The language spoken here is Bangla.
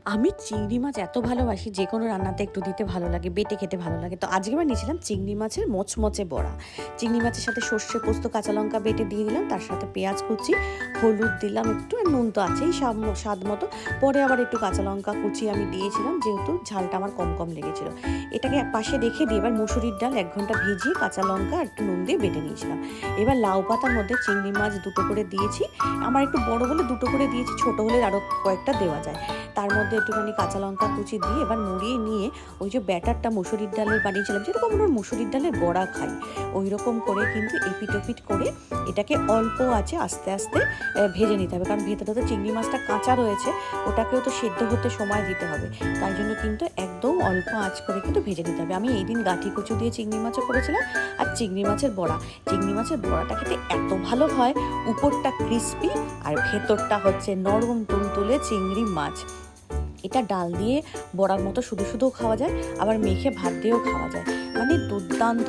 আমি চিংড়ি মাছ এত ভালোবাসি, যে কোনো রান্নাতে একটু দিতে ভালো লাগে, বেটে খেতে ভালো লাগে। তো আজকে আবার নিয়েছিলাম চিংড়ি মাছের মচমচে বড়া। চিংড়ি মাছের সাথে সর্ষে পোস্ত কাঁচা লঙ্কা বেটে দিয়ে দিলাম, তার সাথে পেঁয়াজ কুচি, হলুদ দিলাম একটু, আর নুন তো আছেই স্বাদ মতো। পরে আবার একটু কাঁচা লঙ্কা কুচি আমি দিয়েছিলাম, যেহেতু ঝালটা আমার কম কম লেগেছিল। এটাকে পাশে রেখে দিয়ে এবার মুসুরির ডাল 1 ঘন্টা ভিজিয়ে কাঁচা লঙ্কা আর একটু নুন দিয়ে বেটে নিয়েছিলাম। এবার লাউ পাতার মধ্যে চিংড়ি মাছ 2টো করে দিয়েছি। আমার একটু বড় বলে 2টো করে দিয়েছি, ছোট হলে আরও কয়েকটা দেওয়া যায়। তার মধ্যে একটুখানি কাঁচা লঙ্কা কুচি দিয়ে এবার মুড়িয়ে নিয়ে ওই যে ব্যাটারটা মুসুরির ডালের বানিয়েছিলাম, যেরকম আমরা মুসুরির ডালের বড়া খাই ওই রকম করে কিন্তু এপিট ওপিট করে এটাকে অল্প আছে আস্তে আস্তে ভেজে নিতে হবে, কারণ ভেতরে তো চিংড়ি মাছটা কাঁচা রয়েছে, ওটাকেও তো সেদ্ধ হতে সময় দিতে হবে। তাই জন্য কিন্তু একদম অল্প আঁচ করে কিন্তু ভেজে নিতে হবে। আমি এই দিন গাঠি কচু দিয়ে চিংড়ি মাছও করেছিলাম, আর চিংড়ি মাছের বড়া। চিংড়ি মাছের বড়াটা খেতে এত ভালো হয়, উপরটা ক্রিস্পি আর ভেতরটা হচ্ছে নরম তুলতুলে চিংড়ি মাছ। এটা ডাল দিয়ে বড়ার মতো শুধু শুধুও খাওয়া যায়, আবার মেখে ভাত দিয়েও খাওয়া যায়, মানে দুর্দান্ত।